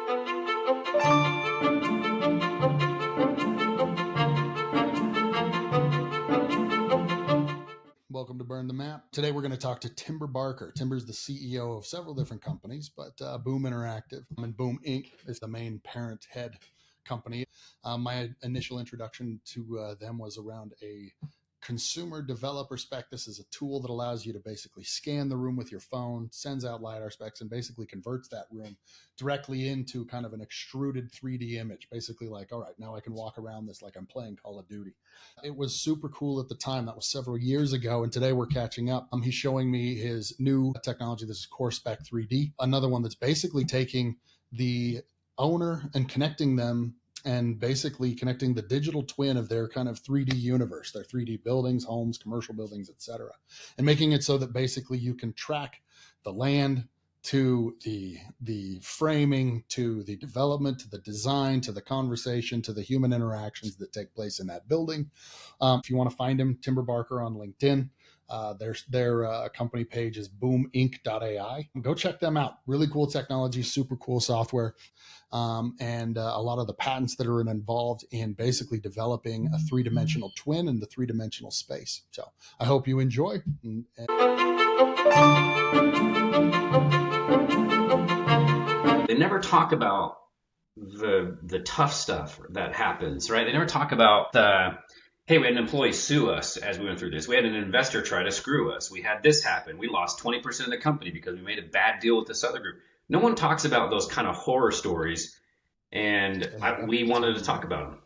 Welcome to Burn the Map. Today we're going to talk to Timber Barker. Timber's the CEO of several different companies, but Boom Interactive and Boom Inc. is the main parent head company. My initial introduction to them was around a consumer developer spec. This is a tool that allows you to basically scan the room with your phone, sends out LiDAR specs, and basically converts that room directly into kind of an extruded 3D image. Basically like, all right, now I can walk around this like I'm playing Call of Duty. It was super cool at the time. That was several years ago, and today we're catching up. He's showing me his new technology. This is Core Spec 3D, another one that's basically taking the owner and connecting them and basically connecting the digital twin of their kind of 3D universe, their 3D buildings, homes, commercial buildings, etc., and making it so that basically you can track the land to the framing, to the development, to the design, to the conversation, to the human interactions that take place in that building. If you want to find him, Timber Barker on LinkedIn. Their company page is boominc.ai. Go check them out. Really cool technology, super cool software, and a lot of the patents that are involved in basically developing a three-dimensional twin in the three-dimensional space. So I hope you enjoy. They never talk about the tough stuff that happens, right? They never talk about hey, we had an employee sue us as we went through this. We had an investor try to screw us. We had this happen. We lost 20% of the company because we made a bad deal with this other group. No one talks about those kind of horror stories, and we wanted to talk about them.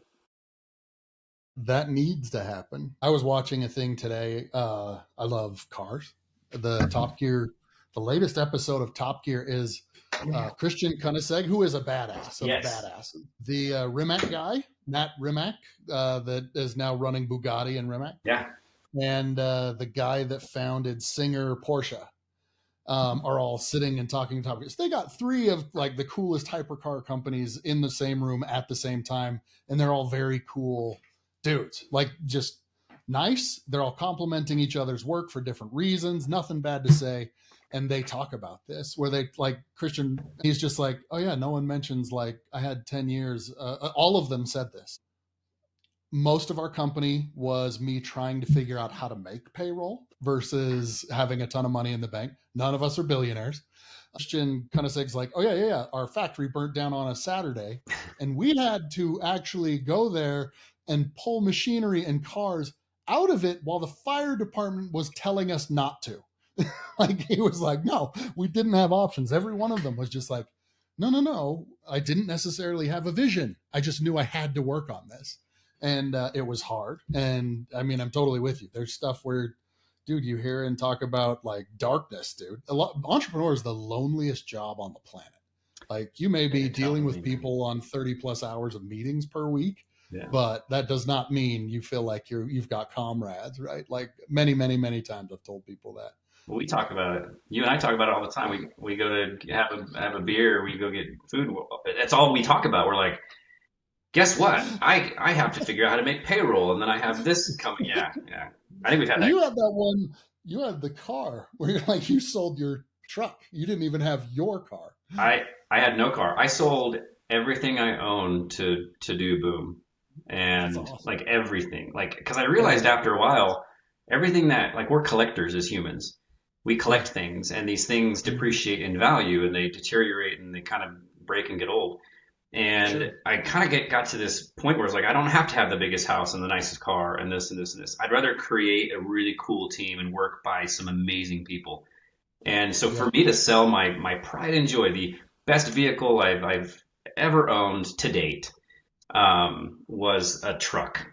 That needs to happen. I was watching a thing today. I love cars. The Top Gear, the latest episode of Top Gear is Christian Koenigsegg, who is a badass. Yes. The Rimac guy, Matt Rimac, that is now running Bugatti and Rimac. Yeah. And the guy that founded Singer Porsche are all sitting and talking Top Gear. So they got three of like the coolest hypercar companies in the same room at the same time, and they're all very cool dudes. Like just nice. They're all complimenting each other's work for different reasons. Nothing bad to say. And they talk about this where they like Christian, he's just like, oh yeah, no one mentions like I had 10 years. All of them said this. Most of our company was me trying to figure out how to make payroll versus having a ton of money in the bank. None of us are billionaires. Christian Koenigsegg's like, oh yeah. Our factory burnt down on a Saturday and we had to actually go there and pull machinery and cars out of it while the fire department was telling us not to. Like he was like, no, we didn't have options. Every one of them was just like, no. I didn't necessarily have a vision. I just knew I had to work on this. And it was hard. And I mean, I'm totally with you. There's stuff where, dude, you hear and talk about like darkness, dude. Entrepreneur is the loneliest job on the planet. Like you may be dealing with people on 30 plus hours of meetings per week. Yeah. But that does not mean you feel like you've got comrades, right? Like many times I've told people that. Well, we talk about it. You and I talk about it all the time. We go to have a beer. We go get food. That's all we talk about. We're like, guess what? I have to figure out how to make payroll, and then I have this coming. Yeah. I think we've had that. You had that one. You had the car where you're like you sold your truck. You didn't even have your car. I had no car. I sold everything I owned to do Boom, and awesome. Like everything, like because I realized after a while, everything that like we're collectors as humans. We collect things and these things depreciate in value and they deteriorate and they kind of break and get old. And sure. I kind of got to this point where it's like, I don't have to have the biggest house and the nicest car and this and this and this. I'd rather create a really cool team and work by some amazing people. And so for me to sell my pride and joy, the best vehicle I've ever owned to date, was a truck.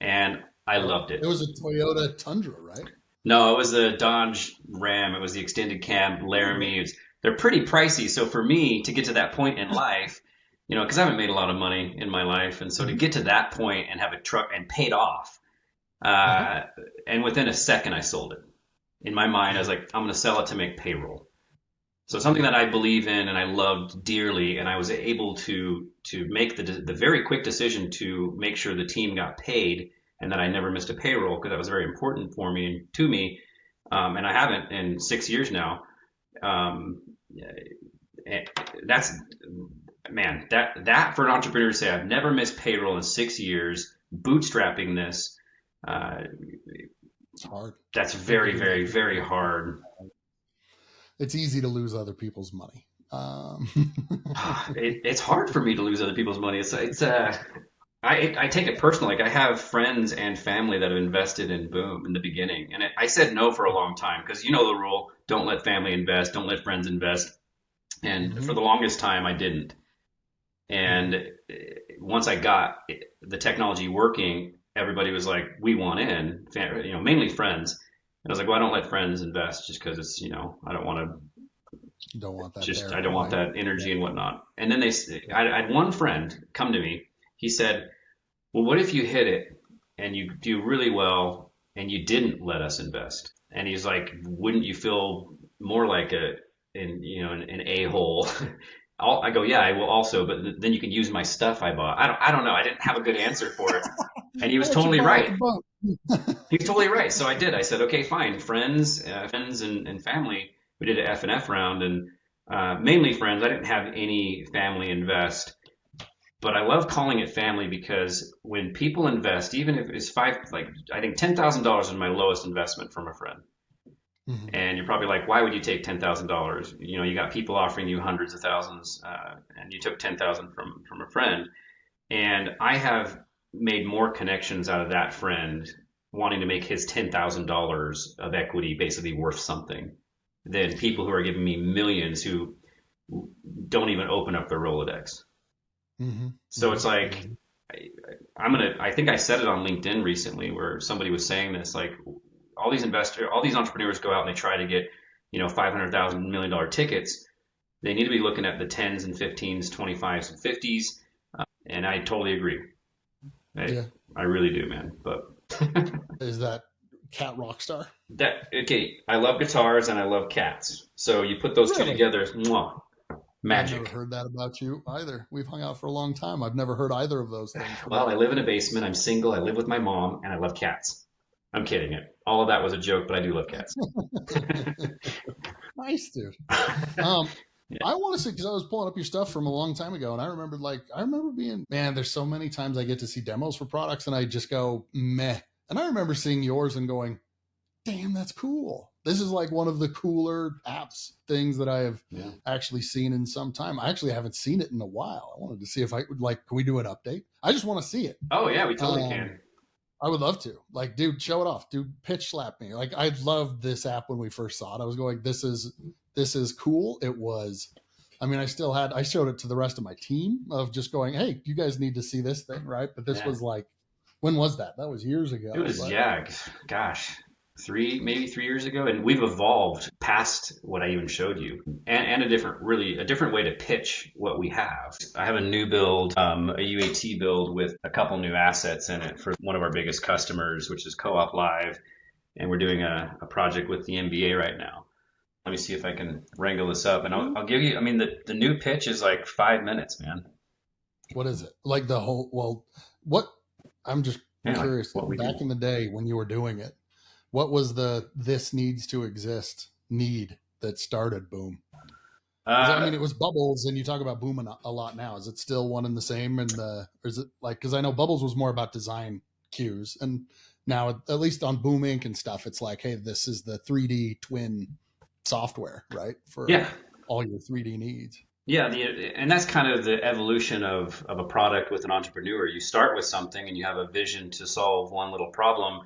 And I loved it. It was a Toyota Tundra, right? No, it was a Dodge Ram. It was the extended cab Laramie. They're pretty pricey. So for me to get to that point in life, you know, because I haven't made a lot of money in my life. And so to get to that point and have a truck and paid off, and within a second I sold it. In my mind, I was like, I'm going to sell it to make payroll. So something that I believe in and I loved dearly, and I was able to make the very quick decision to make sure the team got paid and that I never missed a payroll because that was very important for me and to me. And I haven't in 6 years now. That's man, that for an entrepreneur to say, I've never missed payroll in 6 years, bootstrapping this, uh, It's hard. that's very, very, very hard. It's easy to lose other people's money. It's hard for me to lose other people's money. I take it personally. Like I have friends and family that have invested in Boom in the beginning, and I said no for a long time because you know the rule: don't let family invest, don't let friends invest. And for the longest time, I didn't. And once I got the technology working, everybody was like, "We want in," mainly friends. And I was like, "Well, I don't let friends invest just because it's, I don't want to." Don't want that Just there, I don't want right? that energy and whatnot. And then I had one friend come to me. He said, "Well, what if you hit it and you do really well and you didn't let us invest?" And he's like, "Wouldn't you feel more like an a-hole?" I go, "Yeah, I will also, but then you can use my stuff I bought." I don't know. I didn't have a good answer for it, and he was I'll let you totally buy out right. the boat. He was totally right. So I did. I said, "Okay, fine. Friends, and family." We did an F and F round, and mainly friends. I didn't have any family invest, but I love calling it family because when people invest, even if it's I think $10,000 is my lowest investment from a friend. Mhm. And you're probably like, why would you take $10,000? You got people offering you hundreds of thousands, and you took 10,000 from a friend. And I have made more connections out of that friend wanting to make his $10,000 of equity basically worth something than people who are giving me millions who don't even open up their Rolodex. Mhm. So it's Mhm. like Mhm. I think I said it on LinkedIn recently where somebody was saying this, like all these entrepreneurs go out and they try to get, $500,000 million tickets. They need to be looking at the tens and 15s, 25s and 50s. And I totally agree. I, Yeah. I really do, man. But Is that Cat Rockstar? okay, I love guitars and I love cats. So you put those two Really? together, mwah, I've never magic. heard that about you either. We've hung out for a long time. I've never heard either of those things from Well, you. I live in a basement. I'm single. I live with my mom and I love cats. I'm kidding it. All of that was a joke, but I do love cats. Nice, dude. Um, I want to say because I was pulling up your stuff from a long time ago, and I remember being, man. There's so many times I get to see demos for products, and I just go meh. And I remember seeing yours and going, damn, that's cool. This is like one of the cooler apps things that I have Yeah. actually seen in some time. I actually haven't seen it in a while. I wanted to see if I would like, can we do an update? I just want to see it. Oh yeah, we totally Um, can. I would love to. Like, dude, show it off. Dude, pitch slap me. Like, I loved this app when we first saw it. I was going, this is cool. It was. I mean, I showed it to the rest of my team of just going, hey, you guys need to see this thing, right? But this Yeah. was like, when was that? That was years It ago. was, But yeah, gosh, maybe 3 years ago, and we've evolved past what I even showed you, and a different way to pitch what we have. I have a new build, a UAT build with a couple new assets in it for one of our biggest customers, which is Co-op Live, and we're doing a project with the NBA right now. Let me see if I can wrangle this up, and I'll give you. I mean, the new pitch is like 5 minutes, man. what is it? Like the whole, well, what, I'm just Yeah, like curious, what we back do. in the day when you were doing it, what was the this needs to exist need that started Boom? Because I Uh, mean, it was Bubbles, and you talk about Boom a lot now. Is it still one and the same? Or is it like, because I know Bubbles was more about design cues, and now at least on Boom Inc. and stuff, it's like, hey, this is the 3D twin software, right, for yeah, all your 3D needs. Yeah, and that's kind of the evolution of a product with an entrepreneur. You start with something and you have a vision to solve one little problem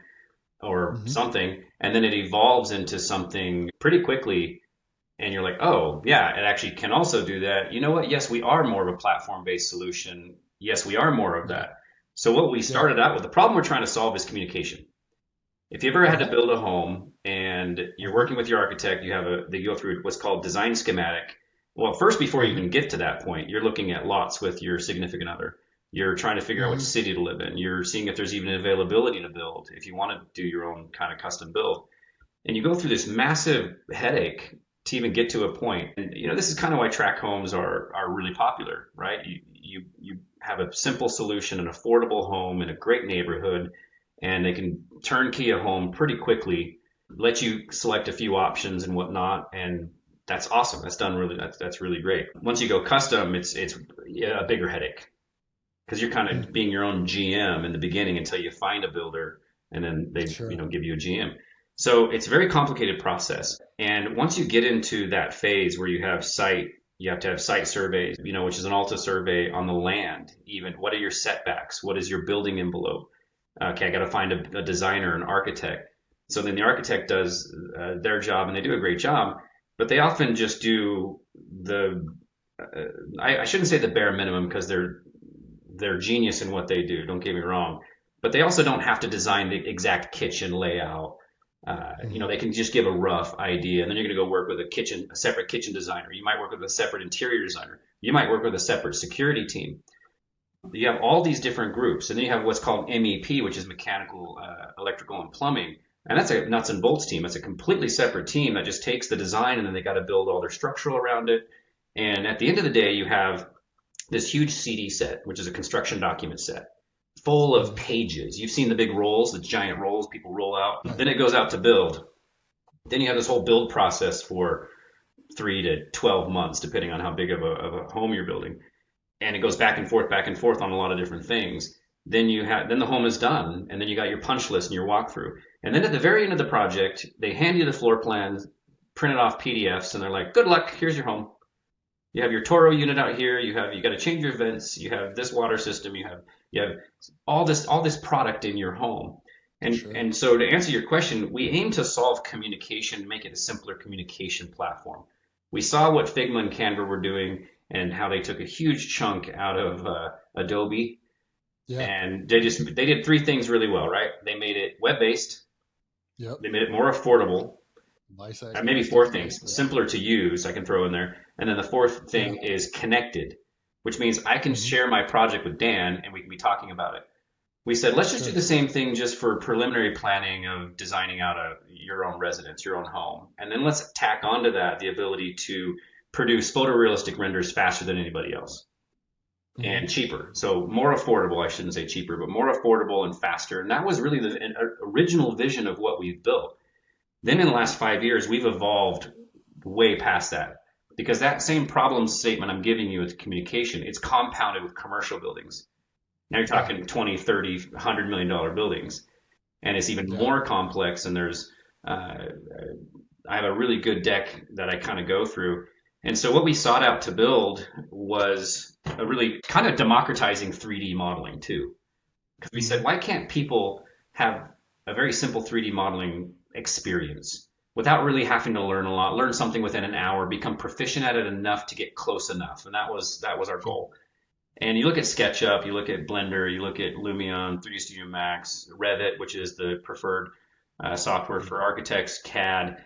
or Mm-hmm. something, and then it evolves into something pretty quickly. And you're like, oh, yeah, it actually can also do that. You know what? Yes, we are more of a platform-based solution. Yes, we are more of Yeah, that. So what we yeah, started out with, the problem we're trying to solve is communication. If you ever had to okay. build a home and you're Uh-huh. they go through what's called design schematic. Well, first, before you Mm-hmm. even get to that point, you're looking at lots with your significant other. You're trying to figure out which Mm-hmm. city to live in. You're seeing if there's even availability to build, if you want to do your own kind of custom build. And you go through this massive headache to even get to a point. And this is kind of why tract homes are really popular, right? You have a simple solution, an affordable home in a great neighborhood, and they can turnkey a home pretty quickly, let you select a few options and whatnot, and that's awesome. That's done really. That's really great. Once you go custom, it's yeah, a bigger headache because you're kind of Mm, being your own GM in the beginning until you find a builder, and then they sure. give you a GM. So it's a very complicated process. And once you get into that phase where you have to have site surveys, which is an Alta survey on the land. Even what are your setbacks? What is your building envelope? Okay, I got to find a designer, an architect. So then the architect does their job, and they do a great job. But they often just do I shouldn't say the bare minimum because they're genius in what they do. Don't get me wrong, but they also don't have to design the exact kitchen layout. Hmm. They can just give a rough idea, and then you're going to go work with a separate kitchen designer. You might work with a separate interior designer. You might work with a separate security team. You have all these different groups, and then you have what's called MEP, which is mechanical, electrical, and plumbing. And that's a nuts and bolts team. It's a completely separate team that just takes the design and then they got to build all their structural around it. And at the end of the day, you have this huge CD set, which is a construction document set, full of Hmm. pages. You've seen the big rolls, the giant rolls people roll out. Right. Then it goes out to build. Then you have this whole build process for 3 to 12 months, depending on how big of a home you're building. And it goes back and forth on a lot of different things. Then the home is done, and then you got your punch list and your walkthrough. And then at the very end of the project, they hand you the floor plans, printed off PDFs, and they're like, "Good luck. Here's your home. You have your Toro unit out here. You got to change your vents. You have this water system. You have all this product in your home." Sure. And so to answer your question, we aim to solve communication, make it a simpler communication platform. We saw what Figma and Canva were doing and how they took a huge chunk out of Adobe, Yeah. and they did three things really well, right? They made it web based, Yep. they made it more affordable, Nice access maybe to four everybody. things, Yeah. simpler to use, I can throw in there. And then the fourth Yeah. thing is connected, which means I can Hmm. share my project with Dan and we can be talking about it. We said, let's just do Sure. the same thing just for preliminary planning of designing out your own residence, your own home. And then let's tack onto that the ability to produce photorealistic renders faster than anybody else Hmm. and cheaper. So more affordable, I shouldn't say cheaper, but more affordable and faster. And that was really the original vision of what we've built. Then in the last 5 years, we've evolved way past that because that same problem statement I'm giving you with communication, it's compounded with commercial buildings. Now you're Yeah. talking 20, 30, $100 million buildings, and it's even Yeah. more complex. And I have a really good deck that I kind of go through. And so what we sought out to build was a really kind of democratizing 3D modeling too. Because we said, Hmm. why can't people have a very simple 3D modeling experience without really having to learn a lot, learn something within an hour, become proficient at it enough to get close enough. And that was our Sure. goal. And you look at SketchUp, you look at Blender, you look at Lumion, 3D Studio Max, Revit, which is the preferred software for Hmm. architects, CAD.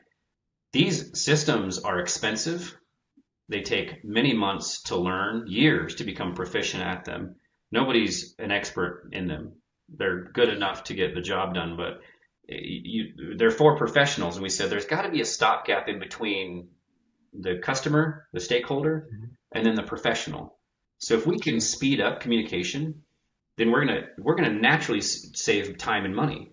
These systems are expensive. They take many months to learn, years to become proficient at them. Nobody's an expert in them. They're good Yeah. enough to get the job done, but they're for professionals. And we said there's got to be a stopgap in between the customer, the stakeholder, Hmm. and then the professional. So if we can Sure. speed up communication, then we're gonna naturally save time and money.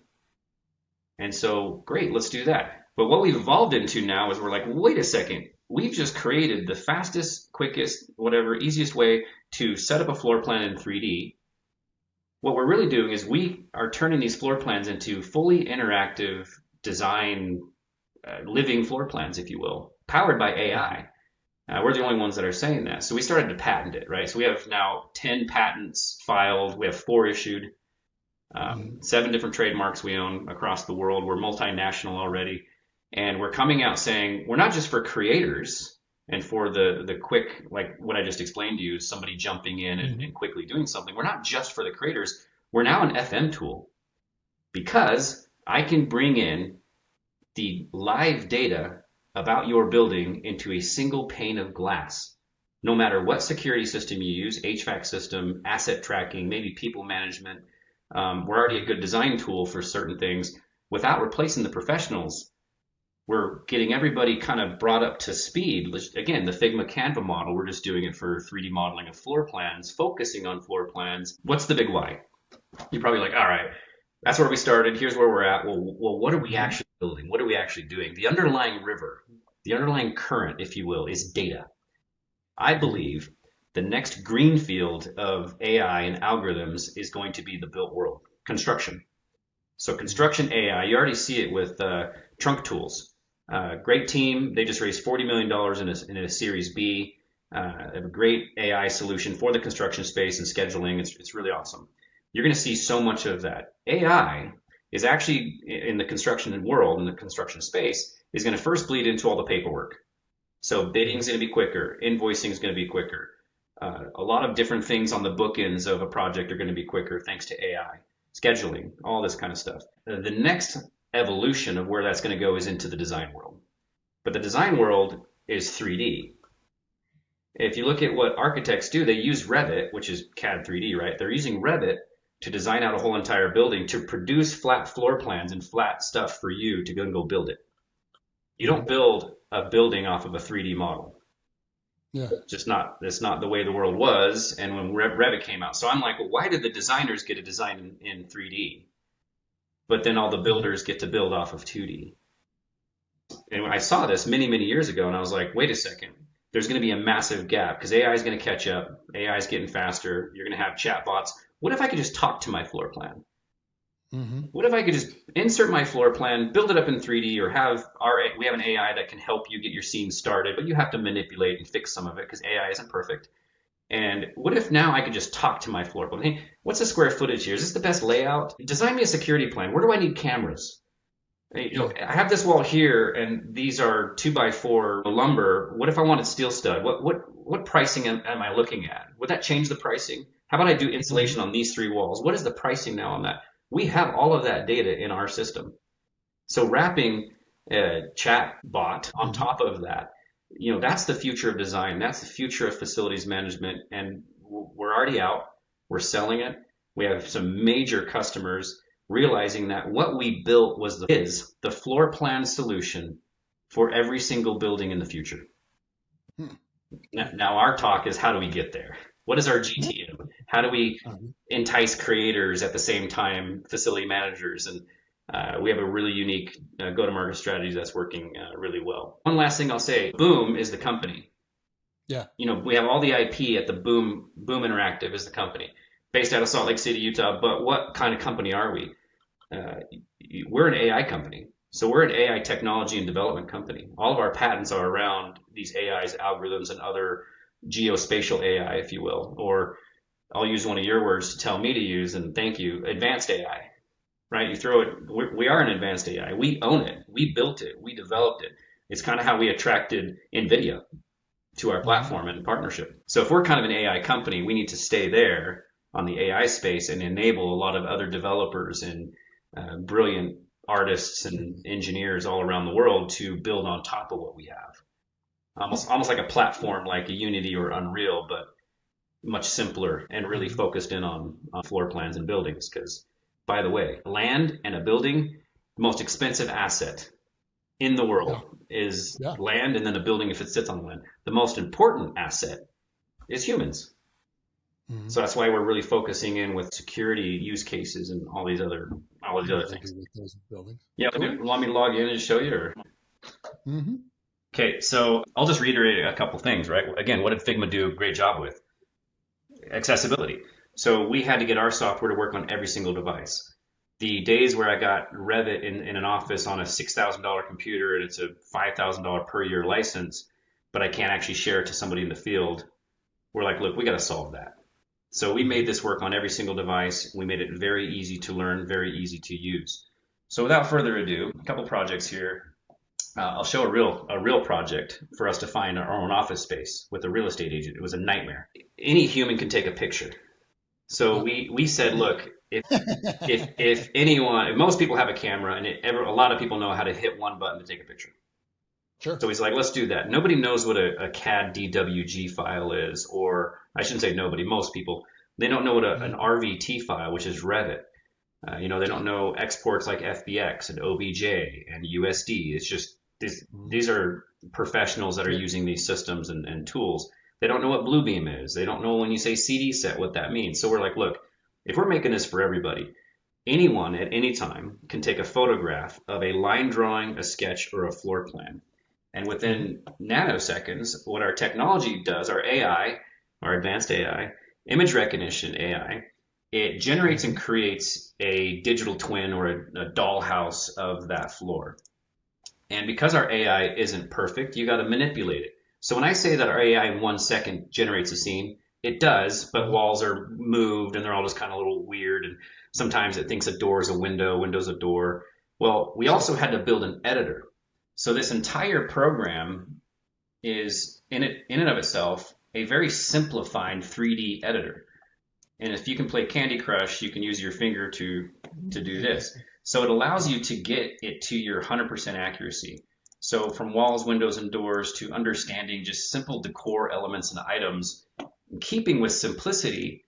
And so great, let's do that. But what we've evolved into now is we're like, wait a second, we've just created the fastest, quickest, whatever, easiest way to set up a floor plan in 3D. What we're really doing is we are turning these floor plans into fully interactive design, living floor plans, if you will, powered by Hmm. AI. We're the only ones that are saying that. So we started to patent it, right? So we have now 10 patents filed. We have 4 issued, Hmm. 7 different trademarks we own across the world. We're multinational already. And we're coming out saying we're not just for creators and for the quick, like what I just explained to you, somebody jumping in Hmm. and quickly doing something. We're not just for the creators. We're now an FM tool because I can bring in the live data about your building into a single pane of glass. No matter what security system you use, HVAC system, asset tracking, maybe people management, we're already a Hmm. good design tool for certain things. Without replacing the professionals, we're getting everybody kind of brought up to speed. Again, the Figma Canva model, we're just doing it for 3D modeling of floor plans, focusing on floor plans. What's the big why? You're probably like, all right, that's where we started. Here's where we're at. Well, what are we Hmm. actually building? What are we actually doing? The underlying river. The underlying current, if you will, is data. I believe the next greenfield of AI and algorithms is going to be the built world, construction. So construction AI, you already see it with Trunk Tools. Great team. They just raised $40 million in a Series B. Have a great AI solution for the construction space and scheduling. It's really awesome. You're going to see so much of that. AI is actually in the construction world, in the construction space, is going to first bleed into all the paperwork. So bidding is going to be quicker. Invoicing is going to be quicker. A lot of different things on the bookends of a project are going to be quicker thanks to AI. Scheduling, all this kind of stuff. The next evolution of where that's going to go is into the design world. But the design world is 3D. If you look at what architects do, they use Revit, which is CAD 3D, right? They're using Revit to design out a whole entire building to produce flat floor plans and flat stuff for you to go and go build it. You don't build a building off of a 3D model. Yeah. That's not the way the world was. And when Revit came out, so I'm like, well, why did the designers get to design in 3D? But then all the builders get to build off of 2D. And when I saw this many, many years ago, and I was like, wait a second, there's going to be a massive gap because AI is going to catch up. AI is getting faster. You're going to have chatbots. What if I could just talk to my floor plan? What if I could just insert my floor plan, build it up in 3D, or we have an AI that can help you get your scene started, but you have to manipulate and fix some of it because AI isn't perfect. And what if now I could just talk to my floor plan? Hey, what's the square footage here? Is this the best layout? Design me a security plan. Where do I need cameras? I have this wall here, and these are 2x4 lumber. What if I wanted steel stud? What pricing am I looking at? Would that change the pricing? How about I do insulation on these 3 walls? What is the pricing now on that? We have all of that data in our system. So wrapping a chat bot on top of that, that's the future of design. That's the future of facilities management. And we're already out. We're selling it. We have some major customers realizing that what we built is the floor plan solution for every single building in the future. Now our talk is, how do we get there? What is our GTM? How do we entice creators at the same time, facility managers? And we have a really unique go-to-market strategy that's working really well. One last thing I'll say, Boom is the company. Yeah. We have all the IP at the Boom Interactive is the company, based out of Salt Lake City, Utah. But what kind of company are we? We're an AI company. So we're an AI technology and development company. All of our patents are around these AIs, algorithms, and other geospatial AI, if you will, or I'll use one of your words to tell me to use, and thank you, advanced AI, right? You throw it, we are an advanced AI. We own it. We built it. We developed it. It's kind of how we attracted NVIDIA to our platform and partnership. So if we're kind of an AI company, we need to stay there on the AI space and enable a lot of other developers and brilliant artists and engineers all around the world to build on top of what we have. Almost like a platform like a Unity or Unreal, but much simpler and really focused in on floor plans and buildings. Because, by the way, land and a building, the most expensive asset in the world is land, and then a building if it sits on the land. The most important asset is humans. So that's why we're really focusing in with security use cases and all these other things. Yeah, cool. Want me to log in and show you? Or? Okay, so I'll just reiterate a couple things, right? Again, what did Figma do a great job with? Accessibility. So we had to get our software to work on every single device. The days where I got Revit in an office on a $6,000 computer and it's a $5,000 per year license, but I can't actually share it to somebody in the field, we're like, look, we got to solve that. So we made this work on every single device. We made it very easy to learn, very easy to use. So without further ado, a couple projects here. I'll show a real project for us to find our own office space with a real estate agent. It was a nightmare. Any human can take a picture. So we said, look, if anyone, if most people have a camera, and a lot of people know how to hit one button to take a picture. Sure. So he's like, let's do that. Nobody knows what a CAD DWG file is, or I shouldn't say nobody, most people. They don't know what an RVT file, which is Revit. They don't know exports like FBX and OBJ and USD. It's just these are professionals that are using these systems and tools. They don't know what Bluebeam is. They don't know when you say CD set what that means. So we're like, look, if we're making this for everybody, anyone at any time can take a photograph of a line drawing, a sketch, or a floor plan. And within nanoseconds, what our technology does, our AI, our advanced AI, image recognition AI, it generates and creates a digital twin or a dollhouse of that floor. And because our AI isn't perfect, you got to manipulate it. So when I say that our AI in 1 second generates a scene, it does, but walls are moved and they're all just kind of a little weird. And sometimes it thinks a door is a window, window's a door. Well, we also had to build an editor. So this entire program is in and of itself a very simplified 3D editor. And if you can play Candy Crush, you can use your finger to do this. So it allows you to get it to your 100% accuracy. So from walls, windows, and doors to understanding just simple decor elements and items, in keeping with simplicity,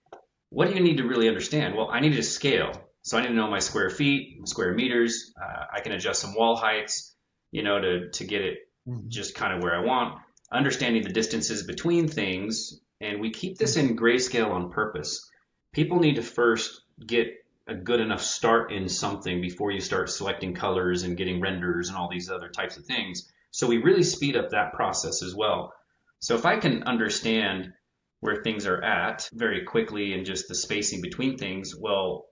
what do you need to really understand? Well, I need to scale. So I need to know my square feet, square meters. I can adjust some wall heights, to get it just kind of where I want. Understanding the distances between things. And we keep this in grayscale on purpose. People need to first get a good enough start in something before you start selecting colors and getting renders and all these other types of things. So we really speed up that process as well. So if I can understand where things are at very quickly and just the spacing between things, well,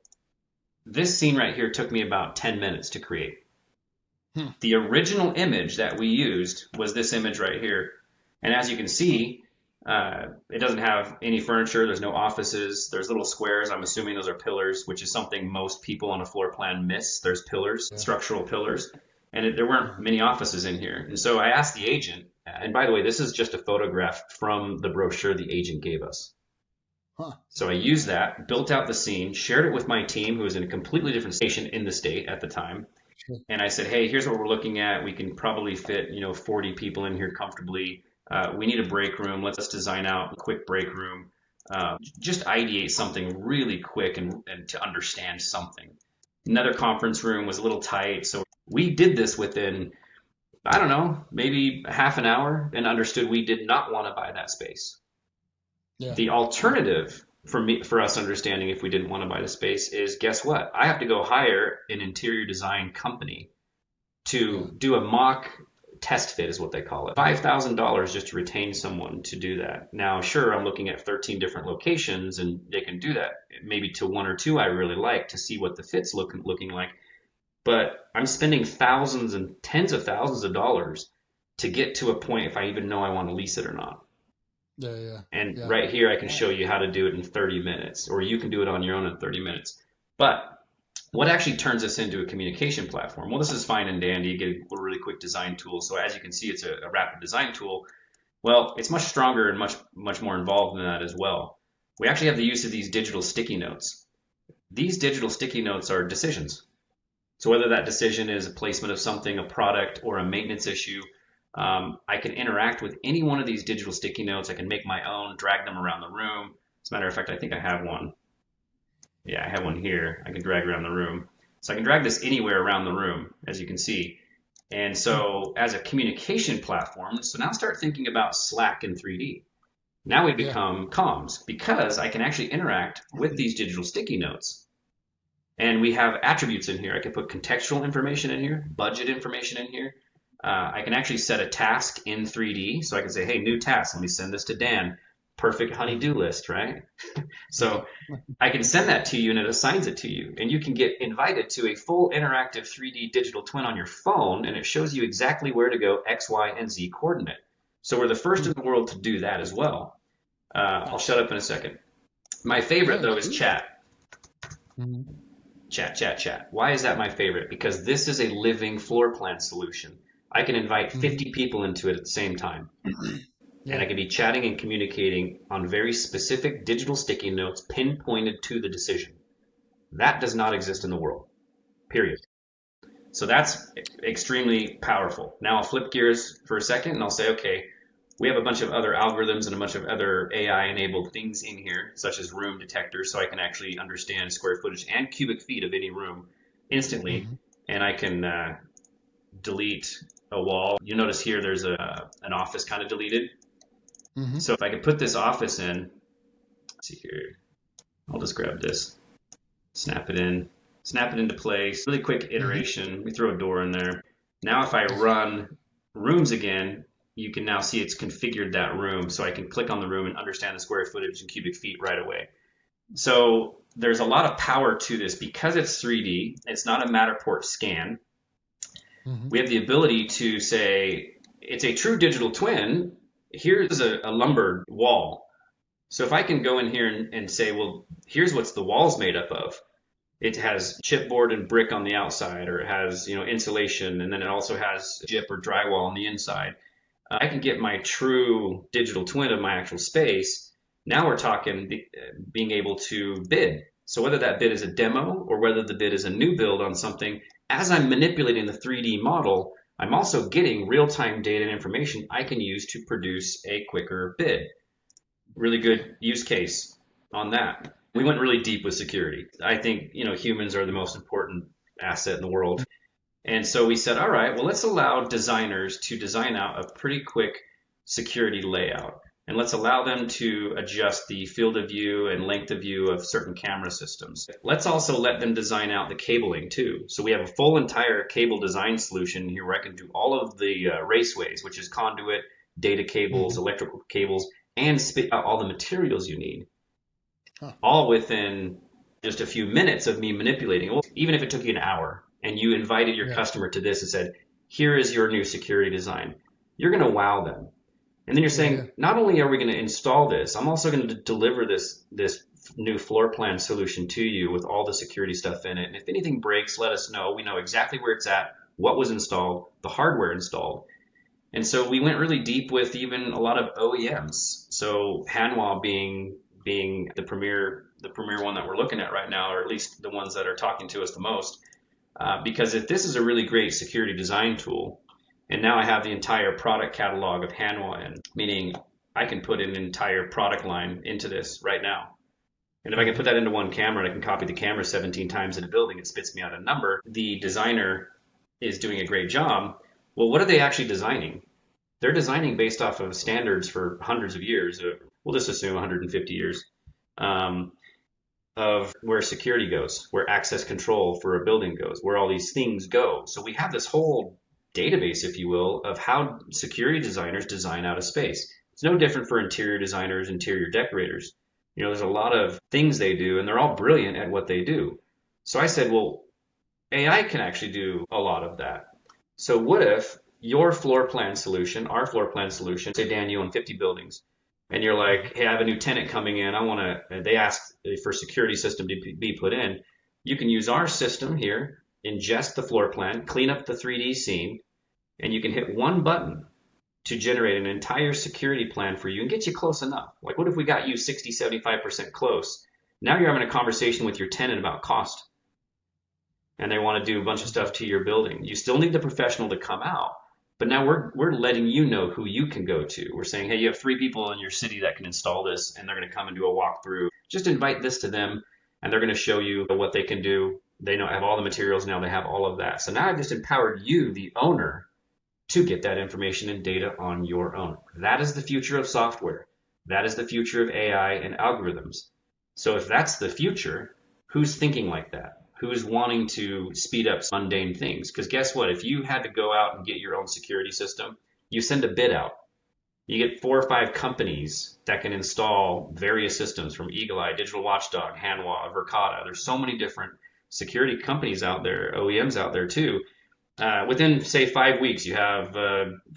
this scene right here took me about 10 minutes to create. The original image that we used was this image right here. And as you can see, it doesn't have any furniture. There's no offices. There's little squares. I'm assuming those are pillars, which is something most people on a floor plan miss. There's pillars, structural pillars, and there weren't many offices in here. And so I asked the agent, and by the way, this is just a photograph from the brochure the agent gave us. So I used that, built out the scene, shared it with my team, who was in a completely different station in the state at the time. And I said, hey, here's what we're looking at. We can probably fit, 40 people in here comfortably. We need a break room. Let's design out a quick break room. Just ideate something really quick and to understand something. Another conference room was a little tight. So we did this within, I don't know, maybe half an hour and understood we did not want to buy that space. Yeah. The alternative for us understanding if we didn't want to buy the space is, guess what? I have to go hire an interior design company to do a mock test fit is what they call it. $5,000 just to retain someone to do that. Now, sure, I'm looking at 13 different locations and they can do that. Maybe to one or two I really like to see what the fit's looking like. But I'm spending thousands and tens of thousands of dollars to get to a point if I even know I want to lease it or not. And right here, I can show you how to do it in 30 minutes, or you can do it on your own in 30 minutes. But what actually turns this into a communication platform? Well, this is fine and dandy. You get a really quick design tool. So as you can see, it's a rapid design tool. Well, it's much stronger and much more involved than that as well. We actually have the use of these digital sticky notes. These digital sticky notes are decisions. So whether that decision is a placement of something, a product, or a maintenance issue, I can interact with any one of these digital sticky notes. I can make my own, drag them around the room. As a matter of fact, I think I have one. Yeah, I have one here. I can drag around the room. So I can drag this anywhere around the room, as you can see. And so as a communication platform, so now start thinking about Slack in 3D. Now we become comms because I can actually interact with these digital sticky notes. And we have attributes in here. I can put contextual information in here, budget information in here. I can actually set a task in 3D. So I can say, hey, new task. Let me send this to Dan. Perfect honey-do list, right? So I can send that to you and it assigns it to you. And you can get invited to a full interactive 3D digital twin on your phone and it shows you exactly where to go X, Y, and Z coordinate. So we're the first in the world to do that as well. I'll shut up in a second. My favorite, though, is chat. Chat. Why is that my favorite? Because this is a living floor plan solution. I can invite 50 people into it at the same time. And I can be chatting and communicating on very specific digital sticky notes pinpointed to the decision. That does not exist in the world, period. So that's extremely powerful. Now I'll flip gears for a second and I'll say, okay, we have a bunch of other algorithms and a bunch of other AI-enabled things in here, such as room detectors, so I can actually understand square footage and cubic feet of any room instantly. And I can delete a wall. You notice here there's an office kind of deleted. So if I could put this office in, let's see here, I'll just grab this, snap it into place, really quick iteration. We throw a door in there. Now if I run rooms again, you can now see it's configured that room. So I can click on the room and understand the square footage and cubic feet right away. So there's a lot of power to this because it's 3D. It's not a Matterport scan. Mm-hmm. We have the ability to say, it's a true digital twin. Here's a lumber wall. So if I can go in here and say, well, here's what the wall's made up of. It has chipboard and brick on the outside, or it has, insulation, and then it also has gyp or drywall on the inside. I can get my true digital twin of my actual space. Now we're talking being able to bid. So whether that bid is a demo or whether the bid is a new build on something, as I'm manipulating the 3D model, I'm also getting real-time data and information I can use to produce a quicker bid. Really good use case on that. We went really deep with security. I think, humans are the most important asset in the world. And so we said, all right, well, let's allow designers to design out a pretty quick security layout. And let's allow them to adjust the field of view and length of view of certain camera systems. Let's also let them design out the cabling too. So we have a full entire cable design solution here where I can do all of the raceways, which is conduit, data cables, electrical cables, and spit out all the materials you need. All within just a few minutes of me manipulating. Even if it took you an hour and you invited your customer to this and said, here is your new security design, you're going to wow them. And then you're saying, not only are we going to install this, I'm also going to deliver this new floor plan solution to you with all the security stuff in it. And if anything breaks, let us know. We know exactly where it's at, what was installed, the hardware installed. And so we went really deep with even a lot of OEMs. So Hanwha being the premier one that we're looking at right now, or at least the ones that are talking to us the most. Because if this is a really great security design tool, and now I have the entire product catalog of Hanwha in, meaning I can put an entire product line into this right now. And if I can put that into one camera and I can copy the camera 17 times in a building, it spits me out a number. The designer is doing a great job. Well, what are they actually designing? They're designing based off of standards for hundreds of years. We'll just assume 150 years of where security goes, where access control for a building goes, where all these things go. So we have this whole database, if you will, of how security designers design out a space. It's no different for interior designers, interior decorators. There's a lot of things they do, and they're all brilliant at what they do. So I said, well, AI can actually do a lot of that. So what if your floor plan solution, our floor plan solution, say, Dan, you own 50 buildings, and you're like, hey, I have a new tenant coming in. They ask for security system to be put in. You can use our system here, ingest the floor plan, clean up the 3D scene, and you can hit one button to generate an entire security plan for you and get you close enough. Like, what if we got you 60, 75% close? Now you're having a conversation with your tenant about cost, and they want to do a bunch of stuff to your building. You still need the professional to come out, but now we're letting you know who you can go to. We're saying, hey, you have 3 people in your city that can install this, and they're going to come and do a walkthrough. Just invite this to them, and they're going to show you what they can do. They have all the materials now. They have all of that. So now I've just empowered you, the owner, to get that information and data on your own. That is the future of software. That is the future of AI and algorithms. So if that's the future, who's thinking like that? Who's wanting to speed up mundane things? Because guess what? If you had to go out and get your own security system, you send a bid out. You get 4 or 5 companies that can install various systems from Eagle Eye, Digital Watchdog, Hanwha, Verkada. There's so many different security companies out there, OEMs out there too. Within, say, 5 weeks, you have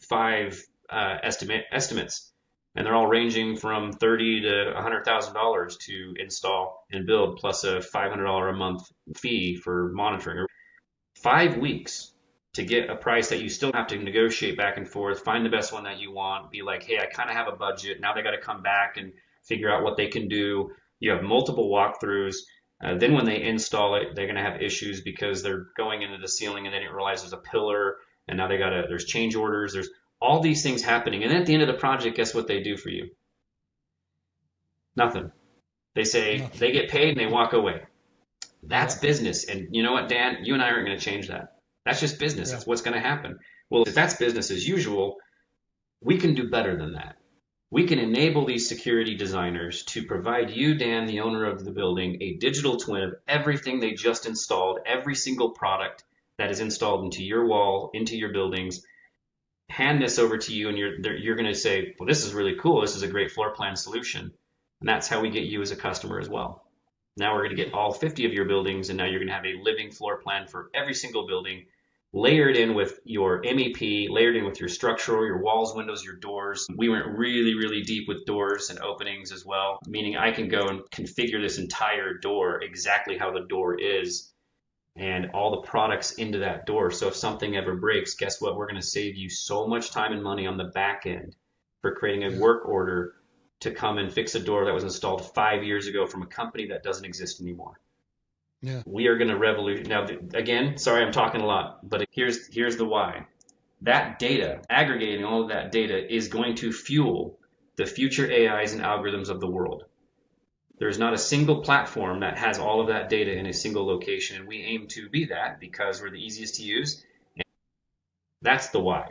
5 estimates, and they're all ranging from $30,000 to $100,000 to install and build, plus a $500 a month fee for monitoring. 5 weeks to get a price that you still have to negotiate back and forth, find the best one that you want, be like, hey, I kind of have a budget. Now they got to come back and figure out what they can do. You have multiple walkthroughs. Then when they install it, they're going to have issues because they're going into the ceiling and they didn't realize there's a pillar, and now there's change orders. There's all these things happening. And then at the end of the project, guess what they do for you? Nothing. They say they get paid and they walk away. That's business. And you know what, Dan? You and I aren't going to change that. That's just business. That's what's going to happen. Well, if that's business as usual, we can do better than that. We can enable these security designers to provide you, Dan, the owner of the building, a digital twin of everything they just installed, every single product that is installed into your wall, into your buildings. hand this over to you, and you're going to say, well, this is really cool. This is a great floor plan solution. And that's how we get you as a customer as well. Now we're going to get all 50 of your buildings, and now you're going to have a living floor plan for every single building, layered in with your MEP, layered in with your structural, your walls, windows, your doors. We went really, really deep with doors and openings as well, meaning I can go and configure this entire door exactly how the door is and all the products into that door. So if something ever breaks, guess what? We're going to save you so much time and money on the back end for creating a work order to come and fix a door that was installed 5 years ago from a company that doesn't exist anymore. Yeah. We are going to revolutionize. Now, again, sorry, I'm talking a lot, but here's the why. That data, aggregating all of that data, is going to fuel the future AIs and algorithms of the world. There's not a single platform that has all of that data in a single location, and we aim to be that because we're the easiest to use. And that's the why.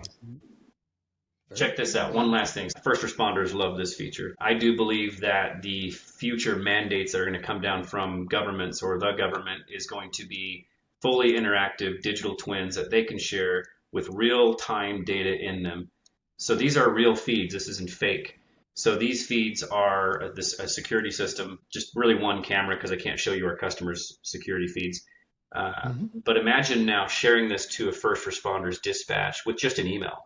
Check this out. One last thing. First responders love this feature. I do believe that the future mandates that are going to come down from governments or the government is going to be fully interactive digital twins that they can share with real-time data in them. So these are real feeds. This isn't fake. So these feeds are a security system, just really one camera because I can't show you our customers' security feeds. But imagine now sharing this to a first responders dispatch with just an email.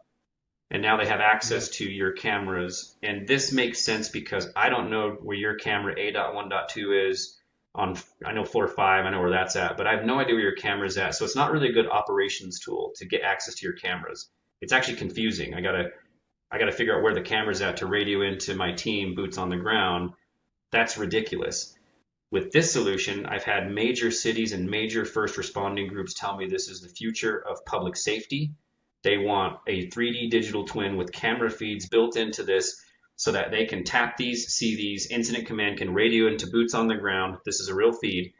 And now they have access to your cameras. And this makes sense because I don't know where your camera A.1.2 is on, I know floor 5, I know where that's at, but I have no idea where your camera is at. So it's not really a good operations tool to get access to your cameras. It's actually confusing. I gotta figure out where the camera's at to radio into my team, boots on the ground. That's ridiculous. With this solution, I've had major cities and major first responding groups tell me this is the future of public safety. They want a 3D digital twin with camera feeds built into this so that they can tap these, see these, incident command can radio into boots on the ground. This is a real feed.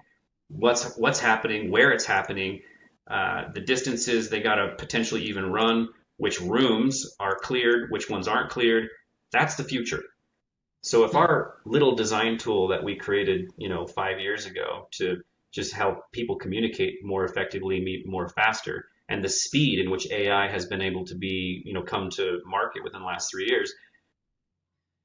What's happening, where it's happening, the distances they got to potentially even run, which rooms are cleared, which ones aren't cleared. That's the future. So if our little design tool that we created, 5 years ago to just help people communicate more effectively, meet more faster, and the speed in which AI has been able to be, come to market within the last 3 years,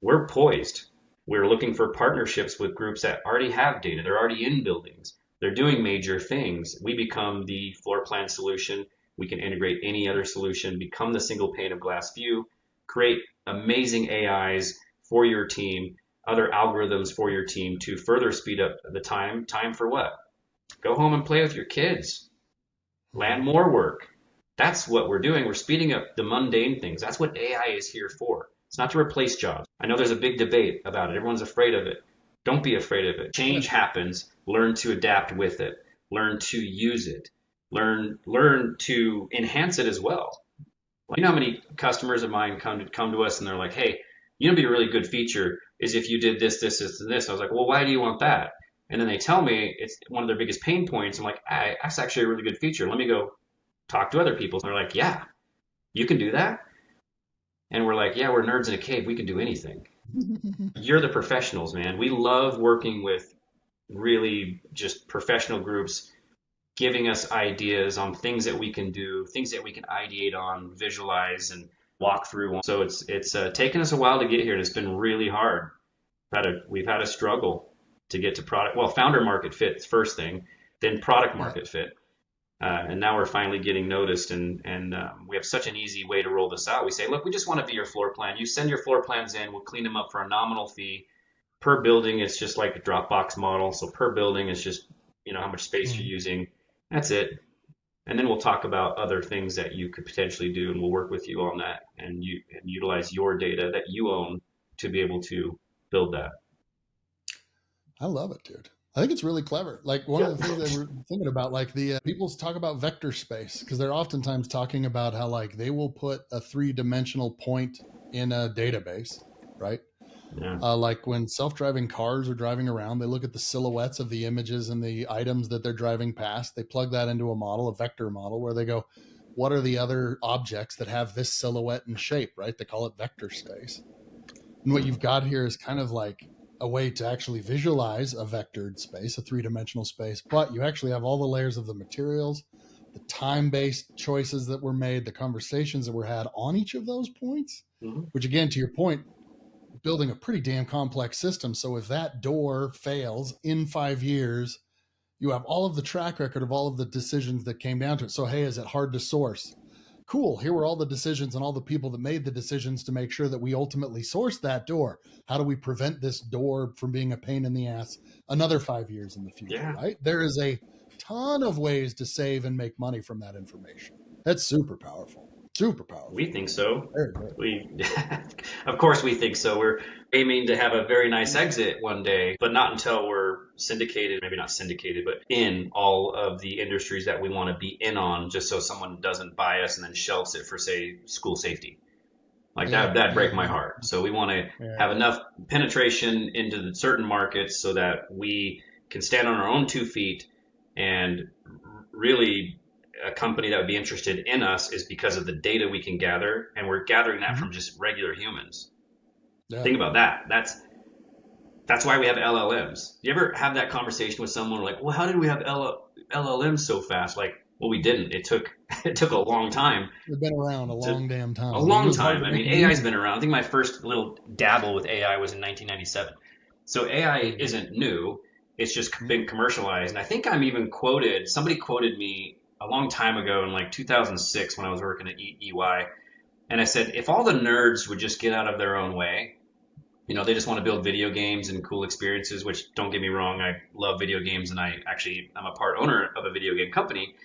we're poised. We're looking for partnerships with groups that already have data. They're already in buildings. They're doing major things. We become the floor plan solution. We can integrate any other solution, become the single pane of glass view, create amazing AIs for your team, other algorithms for your team to further speed up the time. Time for what? Go home and play with your kids. Land more work. That's what we're doing. We're speeding up the mundane things. That's what AI is here for. It's not to replace jobs. I know there's a big debate about it. Everyone's afraid of it. Don't be afraid of it. Change happens. Learn to adapt with it. Learn to use it. Learn to enhance it as well. You know how many customers of mine come to us and they're like, hey, be a really good feature is if you did this, this, this, and this. I was like, well, why do you want that? And then they tell me it's one of their biggest pain points. I'm like, that's actually a really good feature. Let me go talk to other people. And they're like, yeah, you can do that? And we're like, yeah, we're nerds in a cave. We can do anything. You're the professionals, man. We love working with really just professional groups, giving us ideas on things that we can do, things that we can ideate on, visualize, and walk through. So it's taken us a while to get here, and it's been really hard. We've had a struggle to get to product. Well, founder market fit is first thing, then product market fit. And now we're finally getting noticed, and we have such an easy way to roll this out. We say, look, we just want to be your floor plan. You send your floor plans in, we'll clean them up for a nominal fee. Per building, it's just like a Dropbox model. So per building, it's just, how much space you're using. That's it. And then we'll talk about other things that you could potentially do, and we'll work with you on that and utilize your data that you own to be able to build that. I love it, dude. I think it's really clever. Like one of the things that we're thinking about, like the people talk about vector space because they're oftentimes talking about how like they will put a 3-dimensional point in a database, right? Yeah. Like when self-driving cars are driving around, they look at the silhouettes of the images and the items that they're driving past. They plug that into a model, a vector model, where they go, what are the other objects that have this silhouette and shape, right? They call it vector space. And what you've got here is kind of like a way to actually visualize a vectored space, a 3-dimensional space, but you actually have all the layers of the materials, the time-based choices that were made, the conversations that were had on each of those points, which again, to your point, building a pretty damn complex system. So if that door fails in 5 years, you have all of the track record of all of the decisions that came down to it. So, hey, is it hard to source? Cool. Here were all the decisions and all the people that made the decisions to make sure that we ultimately sourced that door. How do we prevent this door from being a pain in the ass another 5 years in the future, right? There is a ton of ways to save and make money from that information. That's super powerful. Super powerful. We think so. Of course we think so. We're aiming to have a very nice exit one day, but not until we're syndicated, maybe not syndicated, but in all of the industries that we want to be in on, just so someone doesn't buy us and then shelves it for, say, school safety. Like that'd break my heart. So we want to have enough penetration into the certain markets so that we can stand on our own 2 feet, and really a company that would be interested in us is because of the data we can gather, and we're gathering that from just regular humans. Think about that. That's why we have LLMs. Do you ever have that conversation with someone like, well, how did we have LLMs so fast? Like, well, we didn't. It took a long time. They've been around a long damn time. A long time. I mean, AI's been around. I think my first little dabble with AI was in 1997. So AI isn't new. It's just been commercialized. And I think I'm even quoted, somebody quoted me a long time ago in like 2006 when I was working at EY. And I said, if all the nerds would just get out of their own way, you know, they just want to build video games and cool experiences, which, don't get me wrong, I love video games, and I'm a part owner of a video game company.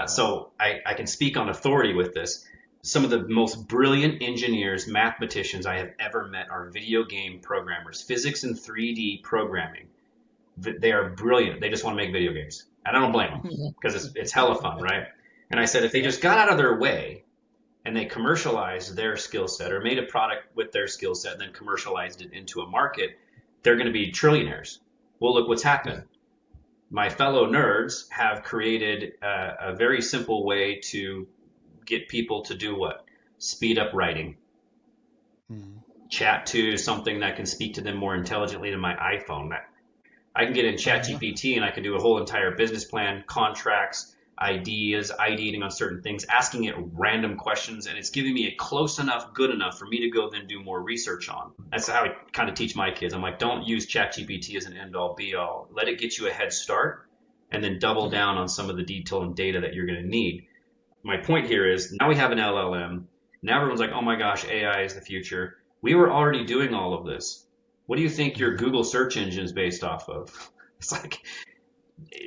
So I can speak on authority with this. Some of the most brilliant engineers, mathematicians I have ever met are video game programmers, physics and 3D programming. They are brilliant. They just want to make video games. And I don't blame them, because it's hella fun, right? And I said, if they just got out of their way and they commercialized their skill set, or made a product with their skill set and then commercialized it into a market, they're going to be trillionaires. Well, look what's happened. My fellow nerds have created a very simple way to get people to do what? Speed up writing. Chat to something that can speak to them more intelligently than my iPhone. I can get in ChatGPT and I can do a whole entire business plan, contracts, ideas, IDing on certain things, asking it random questions, and it's giving me a close enough, good enough for me to go then do more research on. That's how I kind of teach my kids. I'm like, don't use ChatGPT as an end-all, be-all. Let it get you a head start, and then double down on some of the detail and data that you're going to need. My point here is, now we have an LLM. Now everyone's like, oh my gosh, AI is the future. We were already doing all of this. What do you think your Google search engine is based off of? It's like,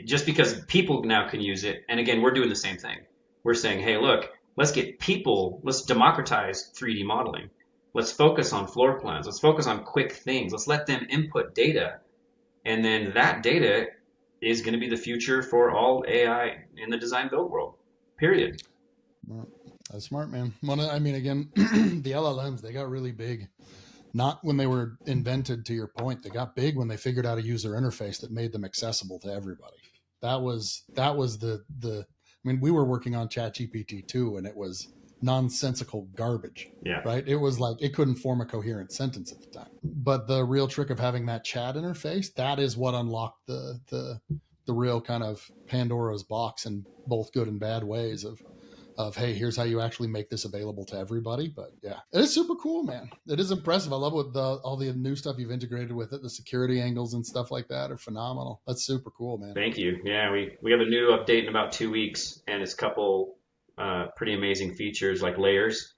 just because people now can use it. And again, we're doing the same thing. We're saying, hey, look, let's democratize 3D modeling. Let's focus on floor plans. Let's focus on quick things. Let's let them input data. And then that data is going to be the future for all AI in the design build world, period. Well, that's smart, man. I mean, again, the LLMs, they got really big. Not when they were invented, to your point. They got big when they figured out a user interface that made them accessible to everybody. That was the I mean, we were working on ChatGPT too, and it was nonsensical garbage. Right? It was like, it couldn't form a coherent sentence at the time. But the real trick of having that chat interface, that is what unlocked the real kind of Pandora's box in both good and bad ways of, hey, here's how you actually make this available to everybody. But yeah, it is super cool, man. It is impressive. I love what all the new stuff you've integrated with it. The security angles and stuff like that are phenomenal. That's super cool, man. Thank you. Yeah, we have a new update in about 2 weeks, and it's a couple pretty amazing features like layers.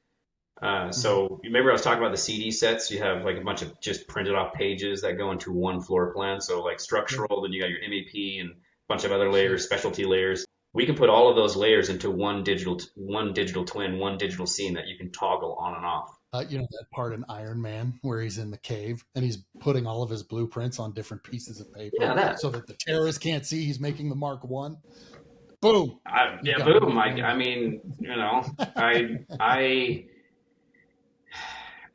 So you remember I was talking about the CD sets? You have like a bunch of just printed off pages that go into one floor plan. So like structural, then you got your MEP and a bunch of other layers, specialty layers. We can put all of those layers into one digital twin, one digital scene that you can toggle on and off. You know that part in Iron Man where he's in the cave and he's putting all of his blueprints on different pieces of paper so that the terrorists can't see he's making the Mark 1. Boom. Boom. I mean, you know, I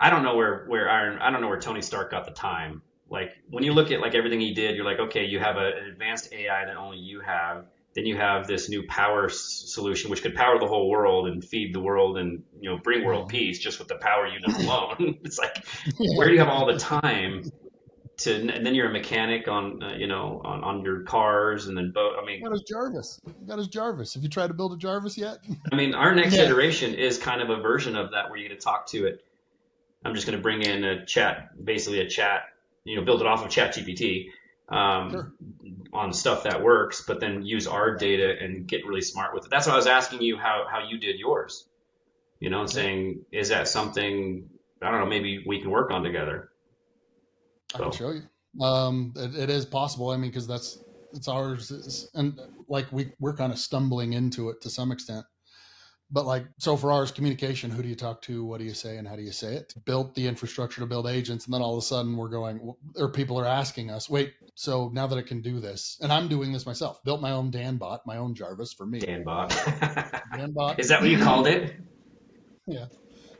don't know I don't know where Tony Stark got the time. Like when you look at like everything he did, you're like, okay, you have an advanced AI that only you have. Then you have this new power solution, which could power the whole world and feed the world and, you know, bring world peace just with the power unit alone. It's like, where do you have all the time and then you're a mechanic on on your cars and then boat. Got his Jarvis. Got his Jarvis. Have you tried to build a Jarvis yet? Our next Yeah. iteration is kind of a version of that where you're going to talk to it. I'm just going to bring in a chat, basically a chat, build it off of ChatGPT Sure. on stuff that works, but then use our data and get really smart with it. That's why I was asking you how you did yours, and Yeah. saying, is that something, I don't know, maybe we can work on together. I can So, show you. It is possible. I mean, because it's ours, and like we're kind of stumbling into it to some extent. But like, so for ours, communication, who do you talk to? What do you say? And how do you say it? Built the infrastructure to build agents. And then all of a sudden we're going, or people are asking us, wait, so now that it can do this, and I'm doing this myself, built my own Dan bot, my own Jarvis for me. Danbot. Dan bot. Is that what you called it? Yeah.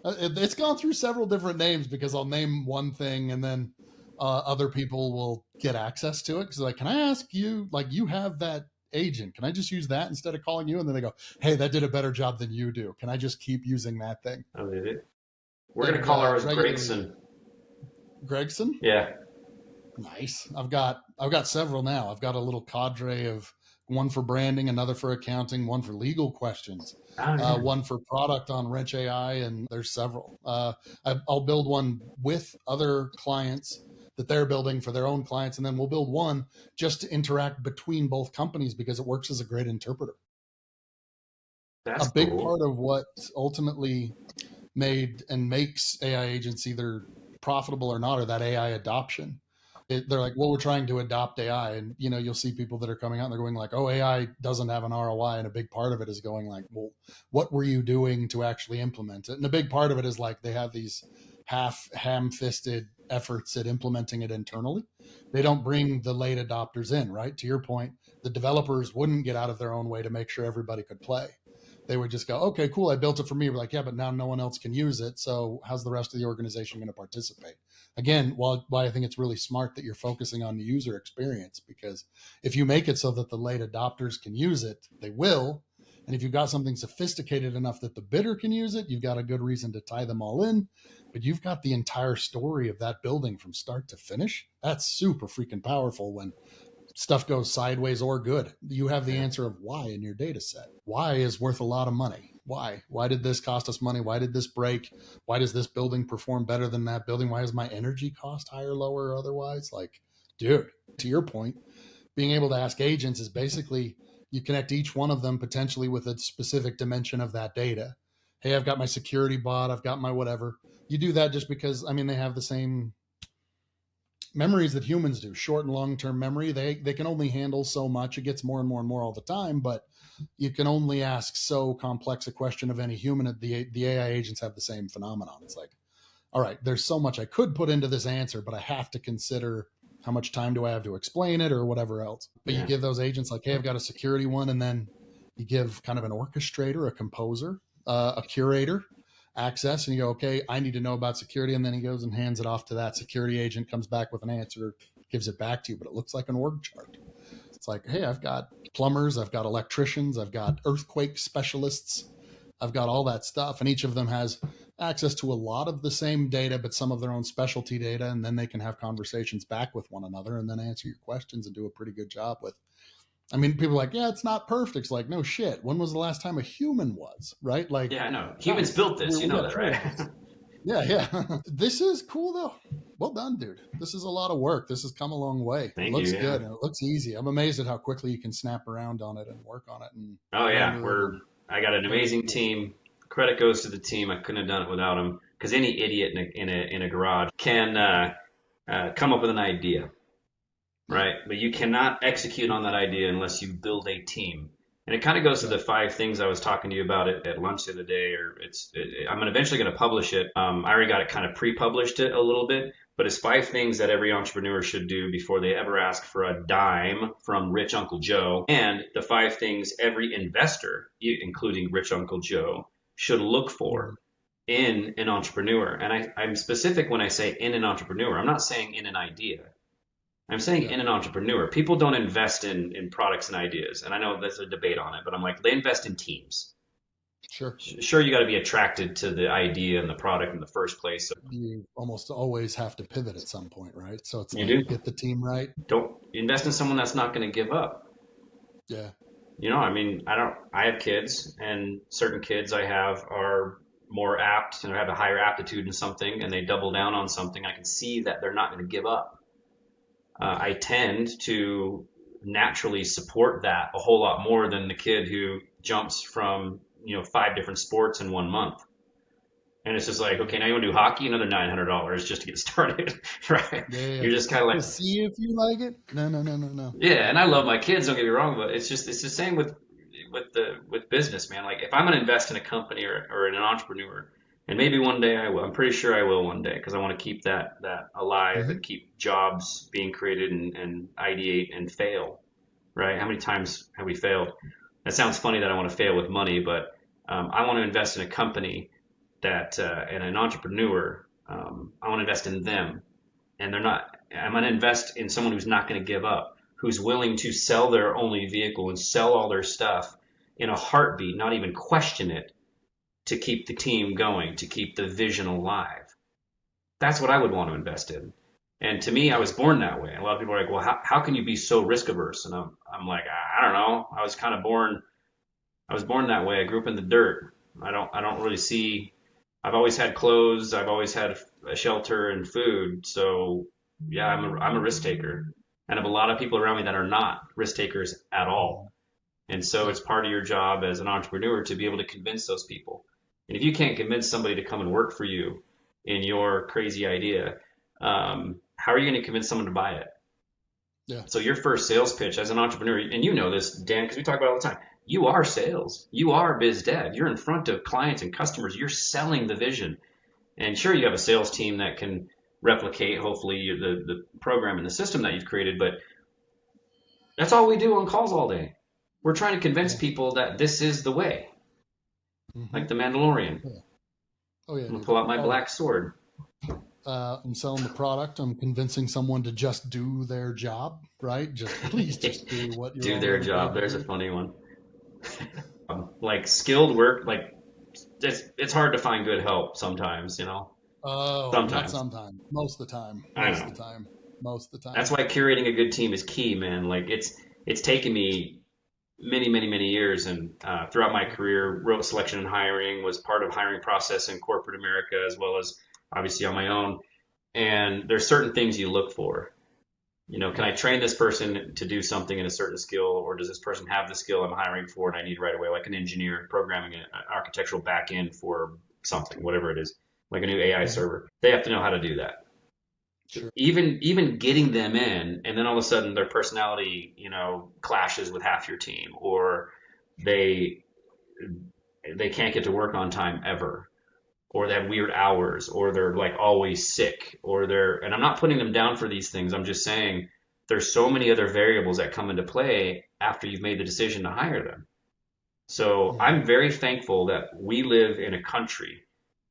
It's gone through several different names because I'll name one thing and then other people will get access to it. Because like, can I ask you, like, you have that agent? Can I just use that instead of calling you? And then they go, hey, that did a better job than you do. Can I just keep using that thing? Oh, did it? We're going to And call ours regularly, Gregson. Gregson. Yeah. Nice. I've got several now. I've got a little cadre of one for branding, another for accounting, one for legal questions, Oh, yeah. one for product on Wrench AI, and there's several. I'll build one with other clients that they're building for their own clients, and then we'll build one just to interact between both companies because it works as a great interpreter. That's A big cool. part of what ultimately made and makes AI agents either profitable or not, or that AI adoption. They're like, well, we're trying to adopt AI, and you'll see people that are coming out and they're going like, oh, AI doesn't have an ROI, and a big part of it is going like, well, what were you doing to actually implement it? And a big part of it is like they have these half ham-fisted efforts at implementing it internally. They don't bring the late adopters in, right? To your point, the developers wouldn't get out of their own way to make sure everybody could play. They would just go, okay, cool, I built it for me. We're like, yeah, but now no one else can use it. So how's the rest of the organization going to participate? Again, why I think it's really smart that you're focusing on the user experience, because if you make it so that the late adopters can use it, they will. And if you've got something sophisticated enough that the bidder can use it, you've got a good reason to tie them all in. But you've got the entire story of that building from start to finish. That's super freaking powerful when stuff goes sideways or good. You have the Yeah. answer of why in your data set. Why is worth a lot of money. Why did this cost us money? Why did this break? Why does this building perform better than that building? Why is my energy cost higher, lower, or otherwise? Like, dude, to your point, being able to ask agents is basically you connect each one of them potentially with a specific dimension of that data. Hey, I've got my security bot, I've got my whatever. You do that just because, I mean, they have the same memories that humans do, short and long-term memory. They can only handle so much. It gets more and more and more all the time, but you can only ask so complex a question of any human. The AI agents have the same phenomenon. It's like, all right, there's so much I could put into this answer, but I have to consider how much time do I have to explain it or whatever else. But you Yeah. give those agents like, hey, I've got a security one, and then you give kind of an orchestrator, a composer, a curator access, and you go, okay, I need to know about security, and then he goes and hands it off to that security agent, comes back with an answer, gives it back to you, but it looks like an org chart. It's like, hey, I've got plumbers, I've got electricians, I've got earthquake specialists, I've got all that stuff, and each of them has access to a lot of the same data, but some of their own specialty data, and then they can have conversations back with one another and then answer your questions and do a pretty good job with. I mean, people are like, yeah, it's not perfect. It's like, no shit. When was the last time a human was, right? Like, Yeah, I know. Humans guys, built this. You we know got to that, try right? this. Yeah, yeah. This is cool though. Well done, dude. This is a lot of work. This has come a long way. It Thank you. looks Yeah. good and it looks easy. I'm amazed at how quickly you can snap around on it and work on it and Oh yeah. render it. And I got an very amazing cool. team. Credit goes to the team. I couldn't have done it without them. Because any idiot in a garage can come up with an idea, Yeah, right? But you cannot execute on that idea unless you build a team. And it kind of goes to the exactly. 5 things I was talking to you about at lunch the other day. I'm eventually going to publish it. I already got it kind of pre-published it a little bit, but it's 5 things that every entrepreneur should do before they ever ask for a dime from Rich Uncle Joe, and the 5 things every investor, including Rich Uncle Joe, should look for Mhm. in an entrepreneur. And I'm specific when I say in an entrepreneur. I'm not saying in an idea. I'm saying Yeah, in an entrepreneur. People don't invest in products and ideas. And I know there's a debate on it, but I'm like, they invest in teams. Sure. Sure, you got to be attracted to the idea and the product in the first place. So You almost always have to pivot at some point, right? So it's you like do. get the team right. Don't invest in someone that's not going to give up. Yeah. I mean, I have kids, and certain kids I have are more apt and have a higher aptitude in something, and they double down on something. I can see that they're not going to give up. I tend to naturally support that a whole lot more than the kid who jumps from, 5 different sports in 1 month. And it's just like, okay, now you want to do hockey, another $900 just to get started, right? Yeah. Yeah. You're just kind of To like, see if you like it. No, no, no, no, no. yeah. And I Yeah. love my kids, don't get me wrong, but it's the same with business, man. Like if I'm going to invest in a company or in an entrepreneur, and maybe one day I will. I'm pretty sure I will one day because I want to keep that alive Mm-hmm. and keep jobs being created and ideate and fail, right? How many times have we failed? That sounds funny that I want to fail with money, but I want to invest in a company that and an entrepreneur. I want to invest in them, and they're not. I'm going to invest in someone who's not going to give up, who's willing to sell their only vehicle and sell all their stuff in a heartbeat, not even question it, to keep the team going, to keep the vision alive. That's what I would want to invest in. And to me, I Yeah. was born that way. A lot of people are like, well, how can you be so risk averse? And I'm like, I don't know. I was born that way. I grew up in the dirt. I don't really see, I've always had clothes. I've always had a shelter and food. So yeah, I'm a risk taker. And I have a lot of people around me that are not risk takers at all. And so Yeah. it's part of your job as an entrepreneur to be able to convince those people. And if you can't convince somebody to come and work for you in your crazy idea, how are you going to convince someone to buy it? Yeah. So your first sales pitch as an entrepreneur, and you know this, Dan, because we talk about it all the time. You are sales. You are biz dev. You're in front of clients and customers. You're selling the vision. And sure, you have a sales team that can replicate, hopefully, the program and the system that you've created, but that's all we do on calls all day. We're trying to convince Yeah. people that this is the way, Mm-hmm. like the Mandalorian. Yeah. Oh yeah, I'm gonna dude. pull out my All day. black sword. I'm selling the product. I'm convincing someone to just do their job, right? Just please just do what you're Do their already paid job. to There's a do. funny one. Like skilled work, like it's hard to find good help sometimes, Oh, not Sometimes. sometimes. Most of the time. I Most of know. the time. Most of the That's time. why curating a good team is key, man. Like it's taken me many, many, many years, and throughout my career, wrote selection and hiring, was part of hiring process in corporate America as well as obviously on my own. And there's certain things you look for. Can I Yeah. train this person to do something in a certain skill, or does this person have the skill I'm hiring for and I need right away, like an engineer programming an architectural back end for something, whatever it is, like a new AI Hmm. server. They have to know how to do that. Sure. Even getting them in, and then all of a sudden their personality, clashes with half your team, or they they can't get to work on time ever, or they have weird hours, or they're like always sick, or and I'm not putting them down for these things. I'm just saying there's so many other variables that come into play after you've made the decision to hire them. So Hmm. I'm very thankful that we live in a country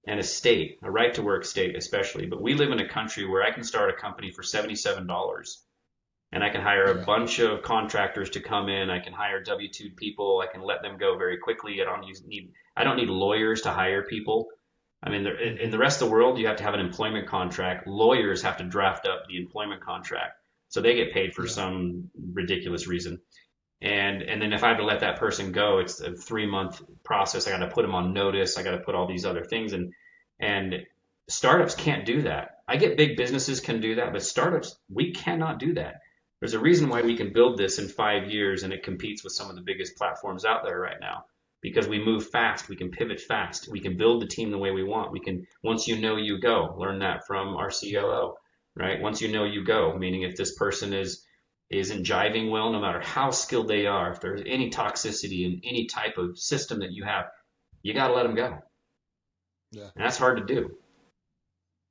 and a state, a right to work state especially, but we live in a country where I can start a company for $77 and I can hire a Yeah. bunch of contractors to come in. I can hire W-2 people. I can let them go very quickly. I don't need lawyers to hire people. I mean, in Hmm. the rest of the world, you have to have an employment contract. Lawyers have to draft up the employment contract, so they get paid for Yeah. some ridiculous reason. And then if I have to let that person go, it's a 3 month process. I got to put them on notice. I got to put all these other things, and startups can't do that. I get big businesses can do that, but startups, we cannot do that. There's a reason why Yeah. we can build this in 5 years and it competes with some of the biggest platforms out there right now, because we move fast, we can pivot fast, we can build the team the way we want. We can, once you know, you go. Learn that from our COO, right? Once you know, you go, meaning if this person isn't jiving well, no matter how skilled they are, if there's any toxicity in any type of system that you have, you got to let them go. Yeah. And that's hard to do.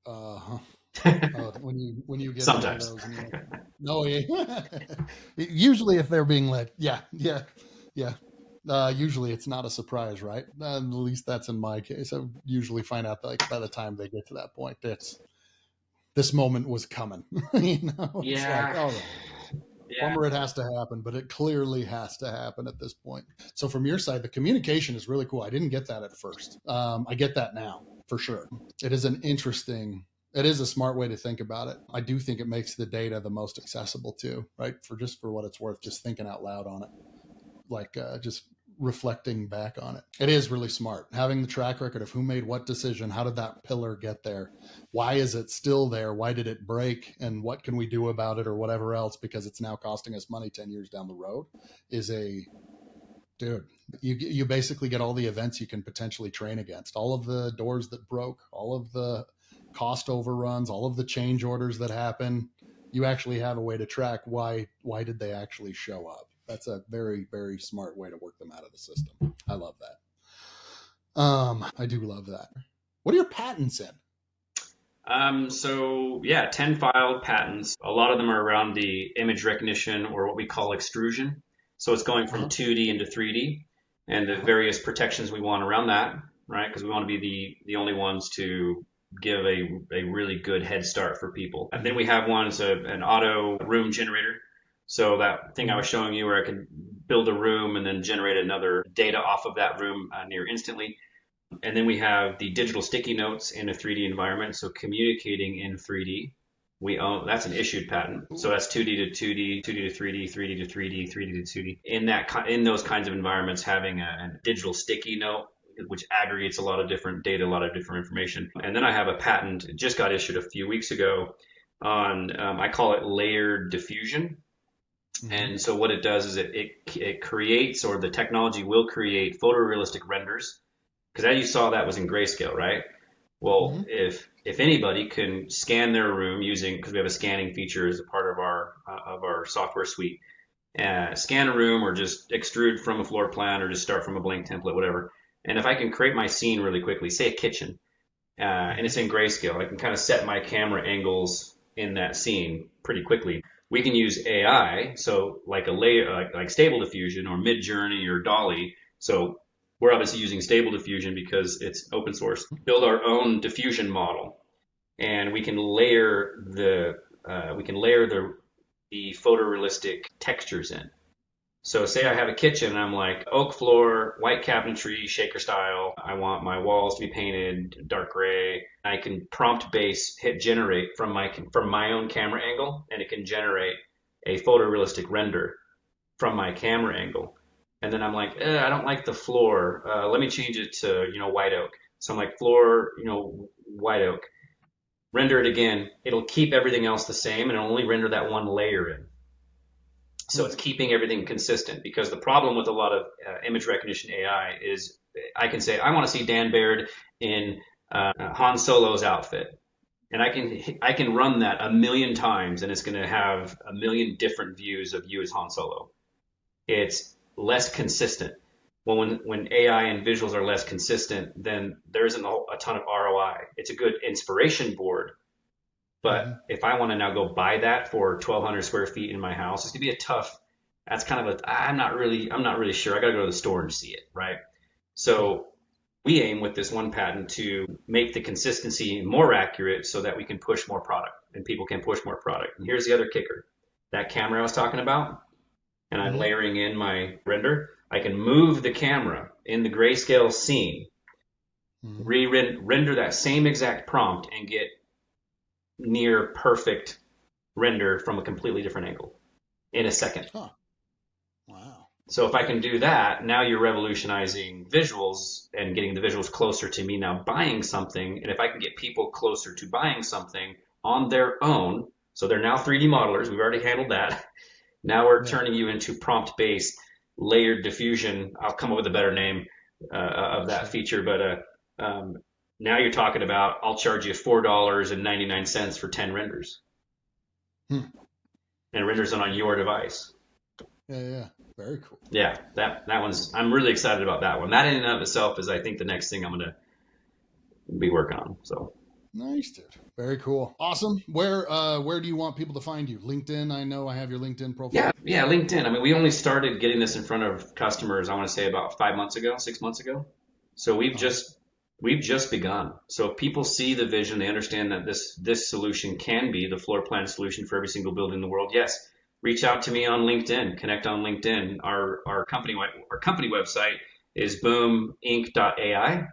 Uh-huh. When you get into Sometimes. those and you're like, no, yeah. Usually if they're being let, yeah, yeah, yeah. Usually it's not a surprise, right? At least that's in my case. I usually find out like by the time they get to that point, this moment was coming. It's like, Yeah. all right. Yeah. Bummer it has to happen, but it clearly has to happen at this point. So from your side, the communication is really cool. I didn't get that at first. I get that now for sure. It is it is a smart way to think about it. I do think it makes the data the most accessible too, right? For what it's worth, just thinking out loud on it, like just reflecting back on it. It is really smart. Having the track record of who made what decision, how did that pillar get there? Why is it still there? Why did it break? And what can we do about it or whatever else because it's now costing us money 10 years down the road is a dude. You basically get all the events you can potentially train against. All of the doors that broke, all of the cost overruns, all of the change orders that happen. You actually have a way to track why did they actually show up. That's a very, very smart way to work them out of the system. I love that. I do love that. What are your patents in? So yeah, 10 filed patents. A lot of them are around the image recognition or what we call extrusion. So it's going from 2D into 3D and the various protections we want around that, right? Because we want to be the only ones to give a really good head start for people. And then we have one, it's an auto room generator. So that thing I was showing you where I can build a room and then generate another data off of that room near instantly. And then we have the digital sticky notes in a 3D environment. So communicating in 3D, we own, that's an issued patent. So that's 2D to 2D, 2D to 3D, 3D to 3D, 3D to 2D. In those kinds of environments, having a digital sticky note, which aggregates a lot of different data, a lot of different information. And then I have a patent, it just got issued a few weeks ago on, I call it layered diffusion. And so what it does is it creates, or the technology will create photorealistic renders. Because as you saw, that was in grayscale, right? Well, if anybody can scan their room using, because we have a scanning feature as a part of our software suite, scan a room or just extrude from a floor plan or just start from a blank template, whatever. And if I can create my scene really quickly, say a kitchen, and it's in grayscale, I can kind of set my camera angles in that scene pretty quickly. We can use AI, so like a layer, like Stable Diffusion or Midjourney or Dolly. So we're obviously using Stable Diffusion because it's open source. Build our own diffusion model, and we can layer the photorealistic textures in. So say I have a kitchen and I'm like oak floor, white cabinetry, shaker style. I want my walls to be painted dark gray. I can prompt base hit generate from my own camera angle, and it can generate a photorealistic render from my camera angle. And then I'm like, I don't like the floor. Let me change it to white oak. So I'm like floor, white oak. Render it again. It'll keep everything else the same, and it'll only render that one layer in. So it's keeping everything consistent, because the problem with a lot of image recognition AI is I can say, I want to see Dan Baird in Han Solo's outfit. And I can run that a million times and it's going to have a million different views of you as Han Solo. It's less consistent. Well, when AI and visuals are less consistent, then there isn't a ton of ROI. It's a good inspiration board. But if I want to now go buy that for 1,200 square feet in my house, it's gonna be that's kind of I'm not really sure. I gotta go to the store and see it, right? So we aim with this one patent to make the consistency more accurate so that we can push more product and people can push more product. And here's the other kicker. That camera I was talking about, and I'm layering in my render, I can move the camera in the grayscale scene, render that same exact prompt and get near perfect render from a completely different angle in a second. Huh. Wow. So if I can do that, now you're revolutionizing visuals and getting the visuals closer to me now buying something. And if I can get people closer to buying something on their own, so they're now 3D modelers, we've already handled that. Now we're turning you into prompt-based layered diffusion. I'll come up with a better name of that feature, but now you're talking about I'll charge you $4.99 for 10 renders. And renders it on your device. Yeah. Very cool. Yeah, that one's, I'm really excited about that one. That in and of itself is, I think, the next thing I'm going to be working on. So nice, dude. Very cool. Awesome. Where do you want people to find you? LinkedIn. I know I have your LinkedIn profile. Yeah, LinkedIn. I mean, we only started getting this in front of customers, I want to say about 6 months ago. So we've just begun. So if people see the vision, they understand that this solution can be the floor plan solution for every single building in the world. Yes, reach out to me on LinkedIn, connect on LinkedIn. Our company website is boominc.ai.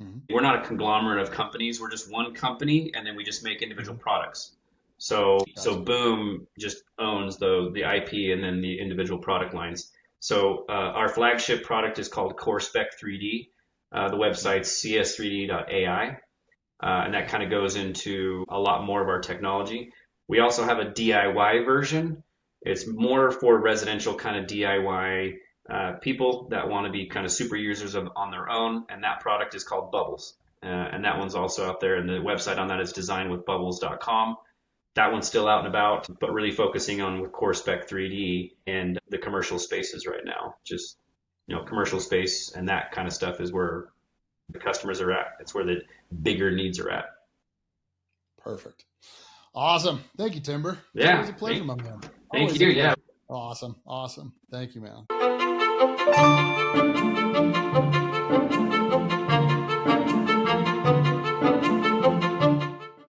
Mm-hmm. We're not a conglomerate of companies. We're just one company, and then we just make individual products. So Gotcha. Boom just owns the IP and then the individual product lines. So our flagship product is called CoreSpec 3D. The website's cs3d.ai, and that kind of goes into a lot more of our technology. We also have a DIY version. It's more for residential kind of DIY people that want to be kind of super users on their own, and that product is called Bubbles. And that one's also out there, and the website on that is designwithbubbles.com. That one's still out and about, but really focusing on with CoreSpec 3D and the commercial spaces right now. Just, commercial space and that kind of stuff is where the customers are at. It's where the bigger needs are at. Perfect. Awesome. Thank you, Timber. It's Yeah. always a pleasure, my man. Thank Always you. a pleasure. Yeah. Awesome. Awesome. Thank you, man.